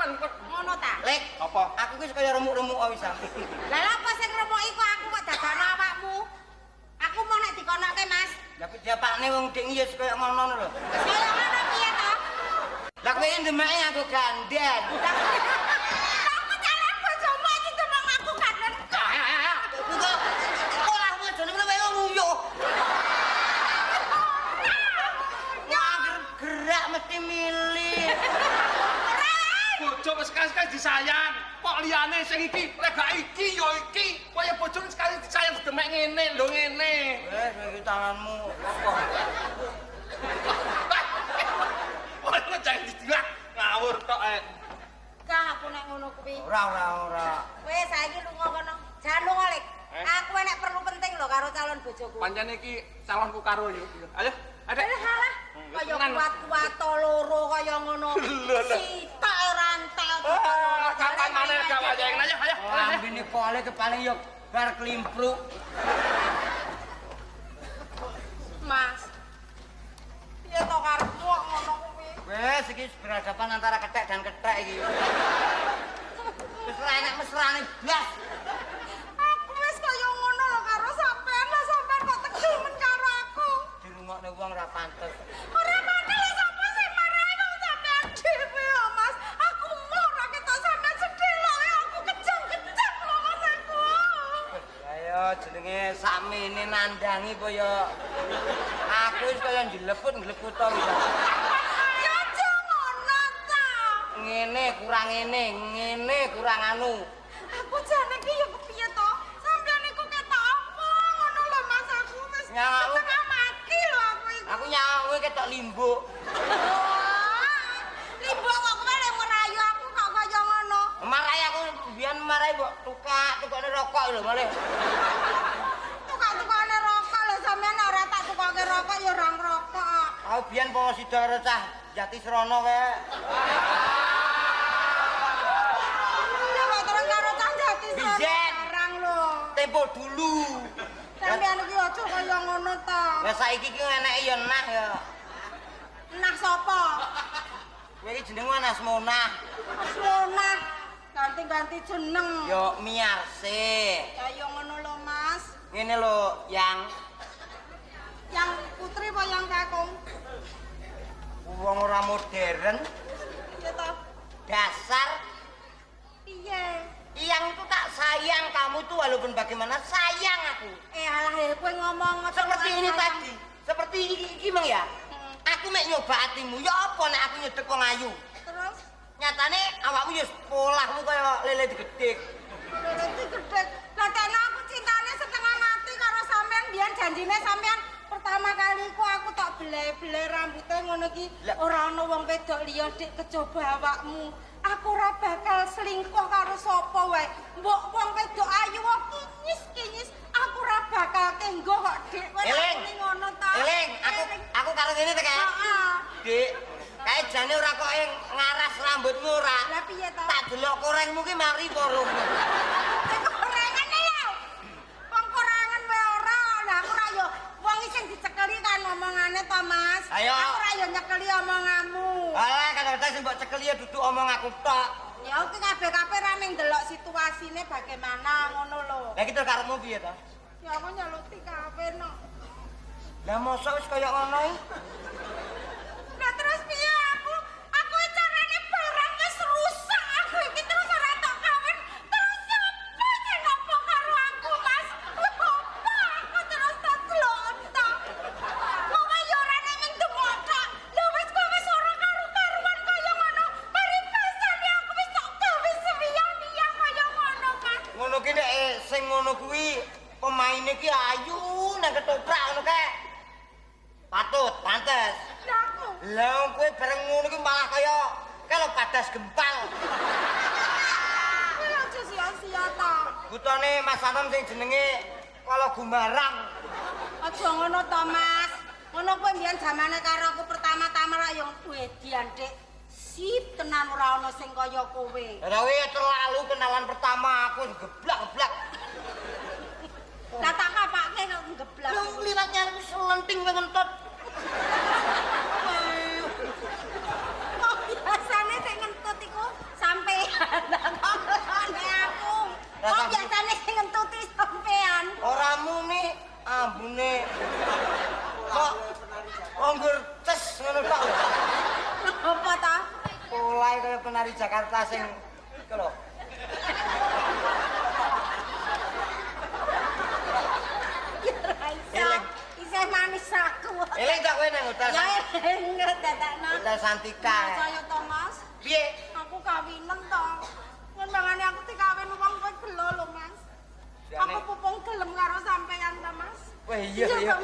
kapan kok ngono ta? Lek, apa? aku ki kaya remuk-remuk kok bisa. Lah lha apa sing remoki kok aku kok dadakno awakmu? Aku mau nek dikonoke, Mas. Lah diapakne wong dik ya kaya ngono lho. Kaya ngono piye to? Lah kowe ndemake aku ganden. Aku jalan bojomu iki demang aku ganden. Aku kok olahmu jenenge kowe nguyuh. Gerak mesti milih. Bojo wis sekali-sekali disayang. Kok liyane sing iki, lek gak iki ya iki. Kaya bojone sekali disayang demek ngene lho ngene. Wes iki tanganmu apa? Ora jangan ditilak ngawur tok Kah aku nek ngono kuwi. Ora. Wes saiki lunga kono. Jan lunga, Lek. Aku nek perlu penting lho karo calon bojoku. Pancene iki calonku karo yo. Ayo, adek. Salah. Kaya kuat-kuat loro kaya ngono. Sitok rantel. Kapan maneh gak wayang ayo. Lambene kole paling yo bar klimpruk. Mas. Piye to karepmu kok ngono kuwi? Wes iki berhadapan antara kethek dan kethek iki. Wis ora enak mesrane blas. Aku wis kaya ngono lho karo sampean. Lah sampean kok tegel men karo aku. Dirungokne wong ora pantes. Ora pantes lho sapa sing marahi wong sampean dhewe lho, Mas. Aku mau ora ketok sampean sedih lho. Aku kejam-kejam lho Mas aku. Ayo jenenge sakmene nandangi kaya aku wis kaya njleput-njleput to wis. Ya aja ngono ta. Ngene kurang anu. Aku jane iki ya kepiye to? Sampeyan iku ketok apa ngono lho Mas aku wis Nyawa. setengah mati lho aku iku. Aku nyawe ketok limbuk. Limbuk kok kowe lek merayu aku kok kaya ngono. Marahi aku biyen marahi kok tukane rokok lho malah. Tukang-tukane rokok lho sampeyan ora tak tukake rokok ya ora ngrokok. Aku biyen Posida karo cah Jati Srana kae. Ya kok terus karo cah Jati Biyen. sekarang lho. Tempo dulu. Sampeyan iki aja kaya ngono to. Lah saiki ki eneke ya nah ya. Nah sapa? Kowe iki jenengmu Nasmonah. Sona ganti-ganti jeneng. Yo Miarse. Kaya ngono lho Mas. Ngene lho, Yang putri apa yang kakung? wong ora modern, Piye to? dasar. Piye? Yang itu tak sayang kamu tuh walaupun bagaimana sayang aku. Alah kowe ngomong Seperti ini tadi. Seperti iki Mang ya. Aku mek nyoba atimu. Ya apa nek aku nyedek wong ayu. Terus Nyatane awakmu ya polahmu kaya lele digedhek. berarti gede. Lah karena aku cintane setengah mati karo sampean biyen janjine sampean pertama kali ku aku tak belai-belai rambutnya ngono ki ora ana wong wedok liya dik kejaba awakmu. Aku ora bakal selingkuh karo sapa wae. Mbok wong wedok ayu kinyis-kinyis aku ora bakal tenggo kok dik. Kowe muni ngono ta? Eling, aku karo ngene ta kae. Heeh. Dik, kae jane ora kok ngaras rambutmu ora. Lah piye to? Tak delok korengmu ki mari porum. Korangan ya. Wong korangan wae ora. Lah aku ora yo wong sing dicekeli kan omongane to, Mas. Ayo. Aku ora yo nyekeli omonganmu. Alah kadang-kadang sing mbok cekeli ya duduk omong aku tok. Ya oke kabeh-kabeh ra ning delok situasine bagaimana ngono lho. Lah iki karepmu piye to? Ya aku nyeluti kabeh no. Lah mosok wis kaya ngono iki. Lah terus piye aku? Aku carane barang wis rusak. Aku iki terus ora tok kawin. Terus sapa sing ngopo karo aku, Mas? Apa aku terus tak delok ta? Kowe yo ora ning demok tok. Lah wis kowe wis ora karo-karuan kaya ngono. Mari pesane aku wis tok gawe sewiyan-wiyan kaya ngono, Mas. Ngono ki nek sing ngono kuwi pemaine ki ayu nang ketoprak ngono kae. Patut, pantes. Lah aku. Lah kowe bareng ngono ki malah kaya kalau padas gempal. Kowe aja sia-sia ta. Butane Mas Anom sing jenenge Kala Gumarang. Aja ngono to, Mas. Ngono kuwi mbiyen zamane karo aku pertama-tama ra yo wedian, Dik. Sip tenan ora ana sing kaya kowe. Lah kowe terlalu kenalan pertama aku geblak-geblak. Lah tak kapake kok ngeblak. Lu liwatnya selenting kowe ngentot. Kok biasane sing ngentut iku sampean ae kaya penari Jakarta sing iku lho. Eling. Isih manis aku. Eling tak kowe nang hotel. Ya enggak dadakno. Hotel Santika. Saya to, Mas. Piye? Aku kawinen to. Yen mangane aku dikawin wong kowe gelo lho, Mas. Aku pupung gelem karo sampean ta, Mas. Wah iya iya.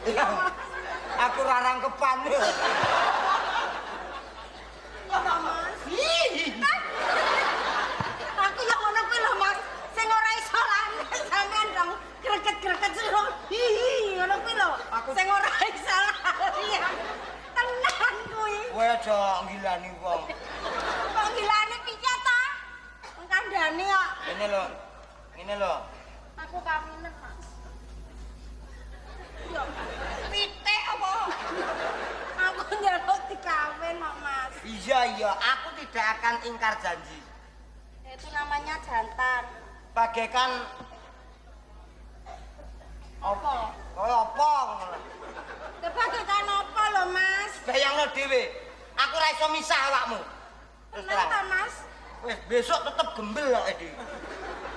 Iya. Aku rarang kepan. Ya to, Mas. Aku yang ngono kuwi lho, Mas. Sing ora iso lanang sampean dong greget-greget sira. Hihi, ngono kuwi lho. Sing ora iso lanang. Tenan kuwi. Kowe aja ngilani wong. Kok gilane piye ta? Wong kandhane kok. Ngene lho. Aku kawinen, Mas. Yo, pitik apa? Aku njaluk dikawin kok, Mas. Iya, aku tidak akan ingkar janji. Itu namanya jantan. Bagaikan Apa? kaya apa ngono lho. Bagaikan apa lho, Mas? Bayangno dhewe, aku ora iso misah awakmu. Terus Tenan ta, terang. Mas? Wis besok tetep gembel kok iki.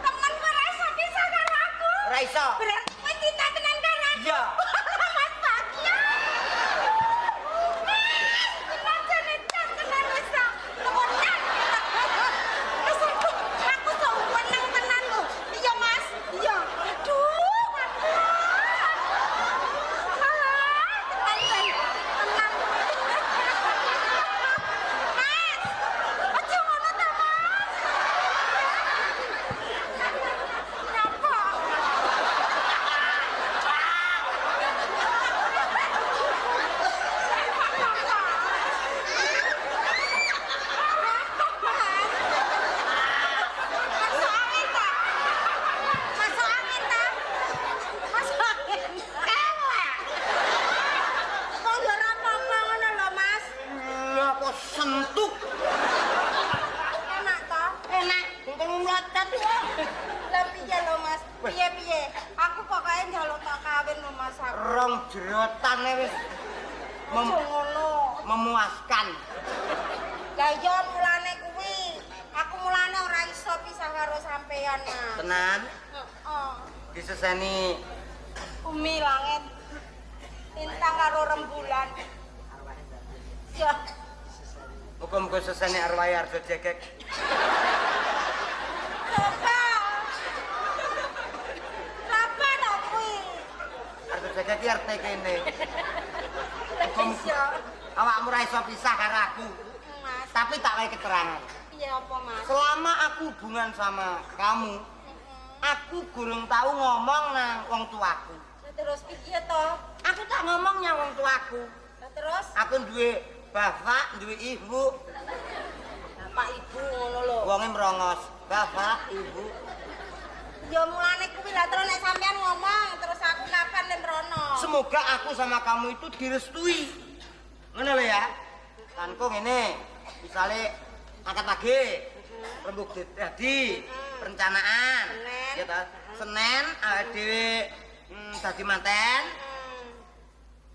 Temen kowe ora iso pisah karo aku. Ora iso. Berarti kowe cinta tenan karo aku. Iya. Mas Bagja. Tenan jane tenan wis ta. Temenan. Wis aku sok weneng tenan lho. Iya, Mas. Iya. Aduh. Tenan. Mas. Aja ngono ta, Mas. Kenapa? Masuk angin tak? Masuk angin tak? Masuk angin. Elek. Kok ya ora apa-apa ngono lho, Mas? Lah kok sentuk. Enak toh? Enak. Engko mlotet ya. Lah piye lho, Mas? Piye? Aku pokoknya njaluk tak kawin lho, Mas aku. Rong jerotane wis Aja ngono. memuaskan. Lah iya mulane kuwi. Aku mulane ora iso pisah karo sampean, Mas. Tenan Heeh. diseseni Bumi langit. Lintang karo rembulan. Ya, muga-muga seseni arwahe Arjo Jekek. apa? Apa to kuwi? Arjo Jekek iki artine kene. Lagi iso. Awakmu ora iso pisah karo aku. Mas, Tapi tak wae keterangan. piye apa, Mas? Selama aku hubungan sama kamu, aku gurung tahu ngomong nang wong tuaku. Lah terus piye to? Aku tak ngomong nang wong tuaku. Lah terus Aku duwe bapak, duwe ibu. bapak ibu ngono lho. Wonge merongos. Bapak, ibu. Ya mulane kuwi lah terus nek sampean ngomong terus aku kapan nek mrono. Semoga aku sama kamu itu direstui. Ngono lho ya. Kanku ngene, misale angkat pagi, rembug dadi, perencanaan. Senin. Ya ta? Senin awake dhewe dadi manten.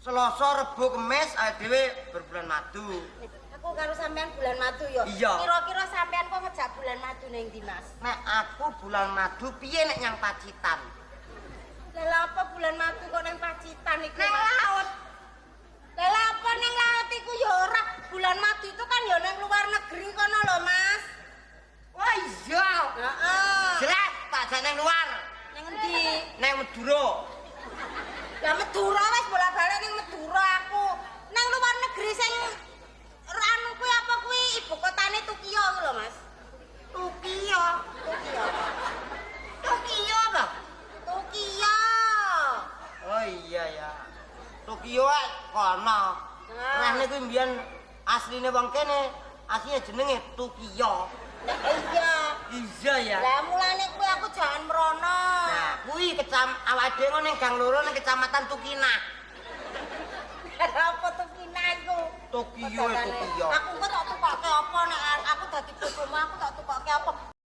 Selasa, Rebo, Kemis awake dhewe berbulan madu. Aku karo sampean bulan madu ya. Iya. Kira-kira sampean kok ngejak bulan madu ning ndi, Mas? Nek aku bulan madu piye nek nyang Pacitan? Lah apa bulan madu kok ning Pacitan iku? Nang laut. Lah apa ning laut iku ya ora. Bulan madu itu kan ya ning luar negeri kono lho, Mas. Wah iya. Heeh. Jelas tak jane nang luar. Ning endi? Nang Madura. Lah Madura wis bolak-balik ning Madura aku. Nang luar negeri sing anu kuwi apa kuwi ibu kotane Tokyo kuwi lho, Mas. Tokyo. Tokyo. Tokyo apa? Tokyo. Oh iya ya. Tokyo ae kono. Rene kuwi mbiyen asline wong kene, asline jenenge Tokyo. Iya. Iya ya. Lah mulane kuwi aku jangan merono. Nah, kuwi awake dhewe ning Gang Loro ning Kecamatan Tukinah. Apa tuh Kina iku? Tokyo. Aku kok tak tukokke apa nek aku dadi bojomu aku tak tukokke apa